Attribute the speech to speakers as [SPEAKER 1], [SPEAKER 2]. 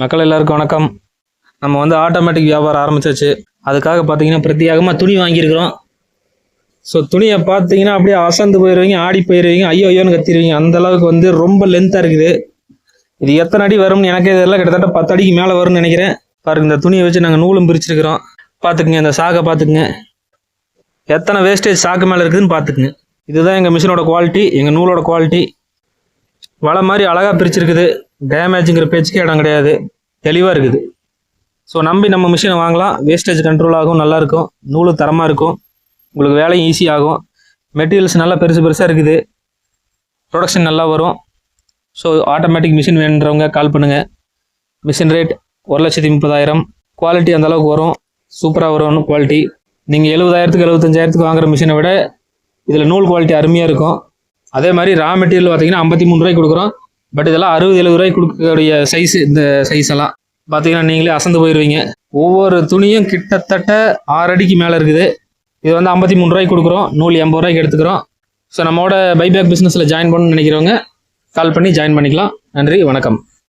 [SPEAKER 1] மக்கள் எல்லாருக்கும் வணக்கம். நம்ம வந்து ஆட்டோமேட்டிக் வியாபாரம் ஆரம்பிச்சாச்சு. அதுக்காக பார்த்தீங்கன்னா பிரத்யேகமாக துணி வாங்கியிருக்கிறோம். ஸோ துணியை பார்த்தீங்கன்னா அப்படியே அசந்து போயிடுவீங்க, ஆடி போயிடுவீங்க, ஐயோ ஐயோன்னு கத்திடுவீங்க. அந்த அளவுக்கு வந்து ரொம்ப லென்த்தாக இருக்குது. இது எத்தனை அடி வரும்னு எனக்கே இதெல்லாம் கிட்டத்தட்ட 10 அடிக்கு மேலே வரும்னு நினைக்கிறேன். பாருங்க, இந்த துணியை வச்சு நாங்கள் நூலும் பிரிச்சிருக்கிறோம். பார்த்துக்குங்க, இந்த சாக்கை பார்த்துக்குங்க, எத்தனை வேஸ்டேஜ் சாக்கு மேலே இருக்குதுன்னு பார்த்துக்குங்க. இதுதான் எங்கள் மிஷினோட குவாலிட்டி, எங்கள் நூலோட குவாலிட்டி. வலை மாதிரி அழகாக பிரிச்சிருக்குது. டேமேஜுங்கிற பேச்சுக்கே இடம் கிடையாது, தெளிவாக இருக்குது. ஸோ நம்பி நம்ம மிஷினை வாங்கலாம். வேஸ்டேஜ் கண்ட்ரோல் ஆகும், நல்லாயிருக்கும், நூலு தரமாக இருக்கும், உங்களுக்கு வேலையும் ஈஸியாகும். மெட்டீரியல்ஸ் நல்லா பெருசாக இருக்குது, ப்ரொடக்ஷன் நல்லா வரும். ஸோ ஆட்டோமேட்டிக் மிஷின் வேணுன்றவங்க கால் பண்ணுங்கள். Machine rate 1,30,000. குவாலிட்டி அந்தளவுக்கு வரும், சூப்பராக வரும் குவாலிட்டி. நீங்கள் 70,000க்கு 75,000க்கு வாங்குகிற மிஷினை விட இதில் நூல் குவாலிட்டி அருமையாக இருக்கும். அதே மாதிரி ரா மெட்டீரியல் பார்த்தீங்கன்னா 53 ரூபாய்க்கு கொடுக்குறோம். பட் இதெல்லாம் 60-70 ரூபாய்க்கு கொடுக்கக்கூடிய சைஸ். இந்த சைஸ் எல்லாம் பார்த்தீங்கன்னா நீங்களே அசந்து போயிடுவீங்க. ஒவ்வொரு துணியும் கிட்டத்தட்ட 6 அடிக்கு மேலே இருக்குது. இது வந்து 53 ரூபாய்க்கு கொடுக்குறோம், நூல் 80 ரூபாய்க்கு எடுத்துக்கிறோம். ஸோ நம்மளோட பைபேக் பிஸ்னஸில் ஜாயின் பண்ணணும்னு நினைக்கிறவங்க கால் பண்ணி ஜாயின் பண்ணிக்கலாம். நன்றி, வணக்கம்.